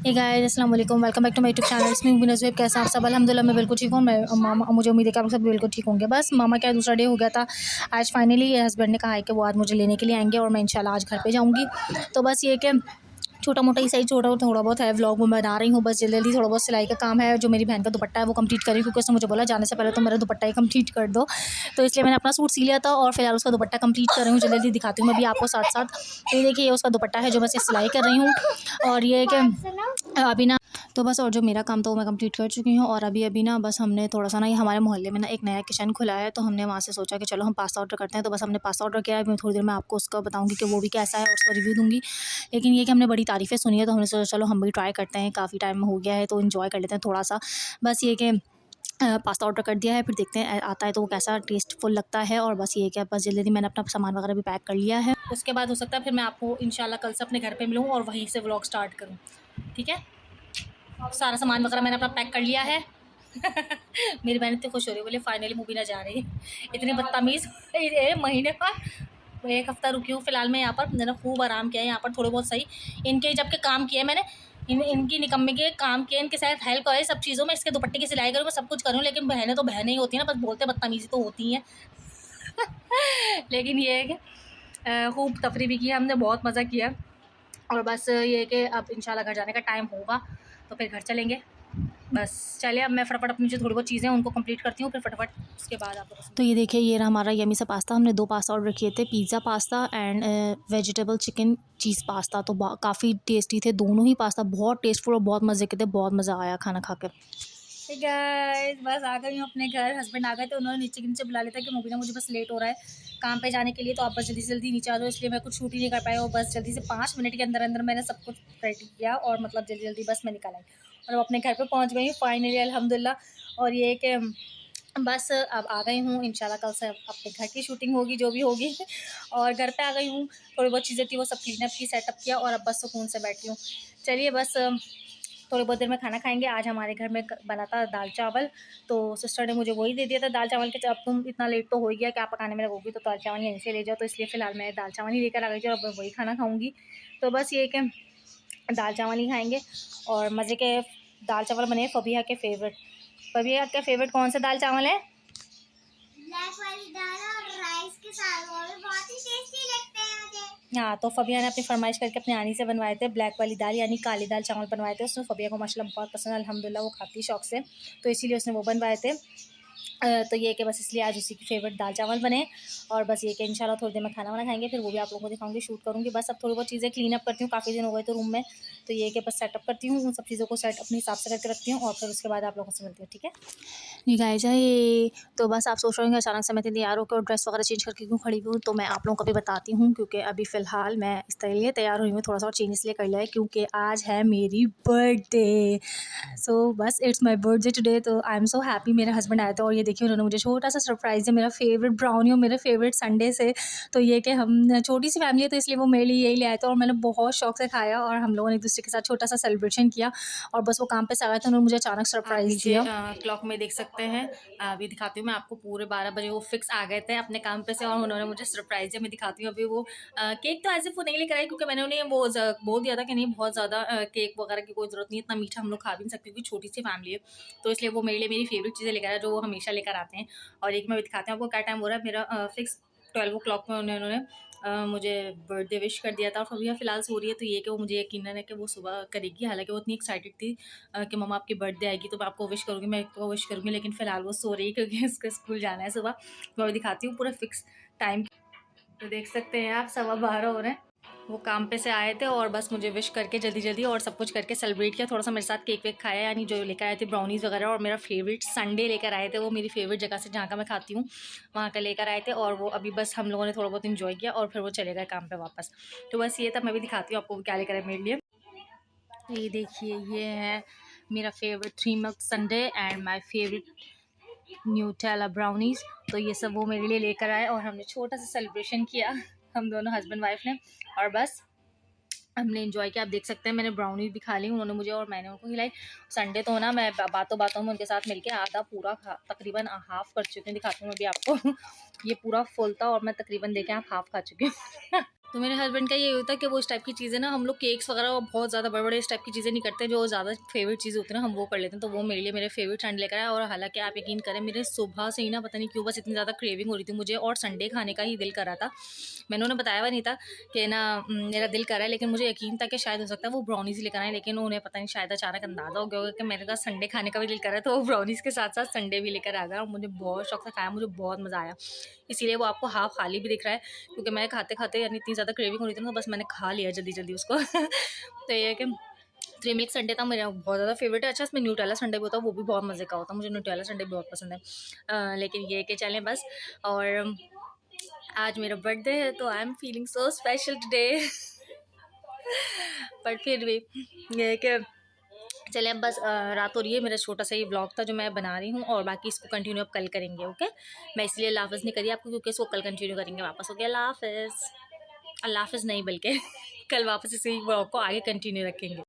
हे guys अस्सलाम वालेकुम, welcome back to my YouTube channel. इसमें मुबीना ज़ुहैब। कैसे आप सब? अल्हम्दुलिल्लाह मैं बिल्कुल ठीक हूँ। मैं मामा मुझे उम्मीद है कि आप सब बिल्कुल ठीक होंगे। बस मामा क्या दूसरा डे हो गया था। आज फाइनली हस्बैंड ने कहा है कि वो आज मुझे लेने के लिए आएंगे और मैं इंशाल्लाह आज घर पे जाऊँगी। तो बस ये कि छोटा मोटा ही सही, छोटा थोड़ा बहुत है व्लॉग में बना रही हूँ। बस जल्दी जल्दी थोड़ा बहुत सिलाई का काम है, जो मेरी बहन का दुपट्टा है वो कंप्लीट करी, क्योंकि उसने मुझे बोला जाने से पहले तो मेरा दुपट्टा ही कंप्लीट कर दो। तो इसलिए मैंने अपना सूट सी लिया था और फिलहाल उसका दुपट्टा कंप्लीट कर रही हूँ। जल्दी जल्दी दिखाती हूँ मैं भी आपको साथ साथ। तो ये देखिए, ये उसका दुपट्टा है जो मैं इसे सिलाई कर रही हूँ। और ये कि अभी ना, तो बस और जो मेरा काम था वो मैं कंप्लीट कर चुकी हूँ। और अभी अभी ना बस हमने थोड़ा सा ना, ये हमारे मोहल्ले में ना एक नया किचन खुला है, तो हमने वहाँ से सोचा कि चलो हम पास्ता ऑर्डर करते हैं। तो बस हमने पास्ता ऑर्डर किया है। मैं थोड़ी देर में आपको उसका बताऊँगी कि वो भी कैसा है और उसका रिव्यू दूँगी। लेकिन ये कि हमने बड़ी तारीफ़ें सुनी है, तो हमने सोचा चलो हम भी ट्राई करते हैं। काफ़ी टाइम हो गया है तो इन्जॉय कर लेते हैं थोड़ा सा। बस ये कि पास्ता ऑर्डर कर दिया है, फिर देखते हैं आता है तो वो कैसा टेस्टफुल लगता है। और बस ये क्या, बस जल्दी जल्दी मैंने अपना सामान वगैरह भी पैक कर लिया है। उसके बाद हो सकता है फिर मैं आपको इंशाल्लाह कल से अपने घर पे मिलूँ और वहीं से व्लॉग स्टार्ट करूँ। ठीक है, सारा सामान वगैरह मैंने अपना पैक कर लिया है। मेरी बहन इतनी खुश हो रही है, बोले फाइनली मूवी ना जा रही है। इतने बदतमीज़ महीने पर एक हफ्ता रुकी हूँ फिलहाल मैं यहाँ पर। मैंने खूब आराम किया है यहाँ पर, थोड़े बहुत सही इनके जब के काम किए मैंने। इनकी निकम्मे के काम किए, इनके साथ हेल्प करे सब चीज़ों में। इसके दुपट्टे की सिलाई करूँ, मैं सब कुछ करूँ, लेकिन बहनें तो बहनें ही होती हैं ना, बस बोलते बदतमीज़ी तो होती हैं। लेकिन ये है कि खूब तफरी भी किया हमने, बहुत मज़ा किया। और बस ये है कि अब इंशाल्लाह घर जाने का टाइम होगा तो फिर घर चलेंगे। बस चलिए, अब मैं फटाफट अपनी जो थोड़ी बहुत चीज़ें हैं उनको कंप्लीट करती हूँ, फिर फटाफट उसके बाद आप लोगों से। तो ये देखिए, ये रहा हमारा यमी सा पास्ता। हमने 2 पास्ता ऑर्डर किए थे, pizza pasta and vegetable chicken cheese pasta. तो काफ़ी टेस्टी थे दोनों ही पास्ता, बहुत टेस्टफुल और बहुत मज़े के थे। बहुत मज़ा आया खाना खा के। हे गाइस, बस आ गई हूँ अपने घर। हस्बैंड आ गए थे, उन्होंने नीचे के नीचे बुला लिया था कि मुबीना मुझे बस लेट हो रहा है काम पे जाने के लिए, तो आप बस जल्दी से जल्दी नीचे आ जाओ। इसलिए मैं कुछ शूट ही नहीं कर पाई और बस जल्दी से 5 मिनट के अंदर अंदर मैंने सब कुछ रेडी किया और मतलब जल्दी जल्दी बस मैं निकल आई और अब अपने घर पे पहुँच गई हूँ फाइनली अल्हम्दुलिल्लाह। और ये कि बस अब आ गई हूँ, इंशाल्लाह कल से अपने घर की शूटिंग होगी जो भी होगी। और घर पे आ गई हूँ, थोड़ी बहुत चीज़ें थी वो सब क्लीन अप की, सेटअप किया और अब बस सुकून से बैठी हूँ। चलिए बस थोड़ी बहुत देर में खाना खाएंगे। आज हमारे घर में बना था दाल चावल, तो सिस्टर ने मुझे वही दे दिया था दाल चावल के। अब तुम इतना लेट तो हो ही गया, क्या पकाने में लगोगी, तो दाल चावल यहीं से ले जाओ। तो इसलिए फ़िलहाल मैं दाल चावल ही लेकर आ गई थी और अब वही खाना खाऊंगी। तो बस ये कि दाल चावल ही खाएंगे और मज़े के दाल चावल बने। फबीहा के फेवरेट, फबीहा का फेवरेट कौन सा दाल चावल है? ब्लैक वाली दाल और राइस के साथ, वो भी बहुत ही टेस्टी लगते हैं मुझे। हाँ, तो फबिया ने अपनी फरमाइश करके अपनी आनी से बनवाए थे ब्लैक वाली दाल, यानी काली दाल चावल बनवाए थे। उसमें फबिया को माशाल्लाह बहुत पसंद है, अल्हम्दुलिल्लाह वो खाती है शौक से, तो इसीलिए उसने वो बनवाए थे। तो ये कि बस इसलिए आज उसी की फेवरेट दाल चावल बने। और बस ये कि इंशाल्लाह थोड़ी देर में खाना वाना खाएंगे, फिर वो भी आप लोगों को दिखाऊंगी, शूट करूँगी। बस अब थोड़ी बहुत चीज़ें क्लीन अप करती हूँ, काफ़ी दिन हो गए तो रूम में, तो ये कि बस सेटअप करती हूँ, उन सब चीज़ों को सेट अपने हिसाब से करके रखती हूँ और फिर उसके बाद आप लोगों से मिलती हूँ। ठीक है जी गाइस, ये तो बस आप सोच रहे होंगे अचानक से मैं इतनी तैयार होकर और ड्रेस वगैरह चेंज करके क्यों खड़ी हूँ। तो मैं आप लोगों को भी बताती हूँ, क्योंकि अभी फ़िलहाल मैं इस लिए तैयार हुई हूँ, थोड़ा सा और चेंज इसलिए कर लिया है क्योंकि आज है मेरी बर्थडे। सो बस इट्स माय बर्थडे टुडे, तो आई एम सो हैप्पी। मेरे हस्बैंड आए थे और ये देखिए उन्होंने मुझे छोटा सा सरप्राइज़ है, मेरा फेवरेट ब्राउनी और मेरे फेवरेट संडे से। तो ये कि हम छोटी सी फैमिली है, तो इसलिए वो मेरे लिए यही ले आए थे और मैंने बहुत शौक से खाया और हम लोगों ने एक दूसरे के साथ छोटा सा सेलिब्रेशन किया। और बस वो काम पे से आ गए थे, उन्होंने मुझे अचानक आप सरप्राइज़ नीचे दिया। क्लॉक में देख सकते हैं, अभी दिखाती हूँ मैं आपको, पूरे 12 बजे वो फिक्स आ गए थे अपने काम पे से और उन्होंने मुझे सरप्राइज़ दिया। मैं दिखाती हूँ अभी वो केक तो एज़ इफ़ वो नहीं लेकर आई, क्योंकि मैंने उन्हें वो बोल दिया था कि नहीं बहुत ज़्यादा केक वगैरह की कोई ज़रूरत नहीं है, इतना मीठा हम लोग खा भी नहीं सकते क्योंकि छोटी सी फैमिली है। तो इसलिए वो मेरे लिए मेरी फेवरेट चीज़ें लेकर आए जो वो हमेशा लेकर आते हैं। और एक मैं दिखाती हूँ आपको क्या टाइम हो रहा है मेरा, फिक्स 12 ओ क्लॉक में उन्होंने मुझे बर्थडे विश कर दिया था। और अभी फ़िलहाल सो रही है, तो ये कि वो मुझे यकीनन है कि वो सुबह करेगी। हालाँकि वो इतनी एक्साइटेड थी कि मम्मा आपकी बर्थडे आएगी तो मैं आपको विश करूँगी, मैं आपको विश करूँगी, लेकिन फ़िलहाल वो सो रही है क्योंकि उसको स्कूल जाना है सुबह। मैं अभी दिखाती हूँ पूरा फिक्स टाइम। तो देख सकते हैं आप, 12:15 हो रहे हैं। वो काम पे से आए थे और बस मुझे विश करके जल्दी जल्दी और सब कुछ करके सेलिब्रेट किया। थोड़ा सा मेरे साथ केक वेक खाया, यानी जो लेकर आए थे ब्राउनीज़ वगैरह, और मेरा फेवरेट संडे लेकर आए थे, वो मेरी फेवरेट जगह से जहाँ का मैं खाती हूँ वहाँ का लेकर आए थे। और वो अभी बस हम लोगों ने थोड़ा बहुत इन्जॉय किया और फिर वो चले गए काम पर वापस। तो बस ये था, मैं भी दिखाती हूँ आपको क्या लेकर आए मेरे लिए। ये देखिए, ये है मेरा favourite 3 mug Sunday and my favourite Nutella brownies. तो ये सब वो मेरे लिए लेकर आए और हमने छोटा सा सेलिब्रेशन किया, हम दोनों हस्बैंड वाइफ ने। और बस हमने एंजॉय किया। आप देख सकते हैं मैंने ब्राउनी भी खा ली, उन्होंने मुझे और मैंने उनको खिलाई। संडे तो ना मैं बातों बातों में उनके साथ मिलके आधा पूरा तकरीबन हाफ़ कर चुकी हूँ। दिखाती हूँ मैं भी आपको। ये पूरा फुल था और मैं तकरीबन देखें आप हाफ़ खा चुकी हूँ। तो मेरे हस्बैंड का ये होता है कि वो इस टाइप की चीज़ें ना, हम लोग केक्स वगैरह बहुत ज़्यादा बड़े-बड़े इस टाइप की चीज़ें नहीं करते, जो ज़्यादा फेवरेट चीज़ होती है ना हम वो कर लेते हैं। तो वो मेरे लिए मेरे फेवरेट संडे लेकर आया, और हालाँकि आप यकीन करें मेरे सुबह से ही ना पता नहीं क्यों बस इतनी ज़्यादा क्रेविंग हो रही थी मुझे, और संडे खाने का ही दिल कर रहा था। मैंने उन्हें बताया हुआ नहीं था कि ना मेरा दिल कर रहा है, लेकिन मुझे यकीन था कि शायद हो सकता है वो ब्राउनीज़ लेकर आएँ, लेकिन उन्हें पता नहीं शायद अचानक अंदाज़ा हो गया होगा कि मेरे पास संडे खाने का भी दिल कर रहा है, तो वो ब्राउनीज़ के साथ-साथ संडे भी लेकर आ गया, और मुझे बहुत शौक से खाया, मुझे बहुत मज़ा आया। इसीलिए वो आपको हाफ़ खाली भी दिख रहा है, क्योंकि मैं खाते-खाते यानी इतनी ज़्यादा क्रेविंग हो रही थी ना, तो बस मैंने खा लिया जल्दी-जल्दी उसको। तो ये है कि 3 मिल्क संडे था मेरा बहुत ज़्यादा फेवरेट है। अच्छा, इसमें न्यूटेला संडे भी होता है, वो भी बहुत मज़े का होता है, मुझे न्यूटेला संडे बहुत पसंद है। लेकिन ये है कि चलें बस। और आज मेरा बर्थडे है, तो I am feeling so special today. But फिर भी ये है कि चलें अब बस, रात हो रही है, मेरा छोटा सा ये व्लॉग था जो मैं बना रही हूँ, और बाकी इसको कंटिन्यू अब कल करेंगे, ओके। मैं इसलिए अल्लाह हाफ़िज़ नहीं करी आपको, क्योंकि इसको कल कंटिन्यू करेंगे वापस, ओके। अल्लाह हाफ़िज़। अल्लाह हाफ़िज़ नहीं बल्कि कल वापस इसी व्लॉग को आगे कंटिन्यू रखेंगे।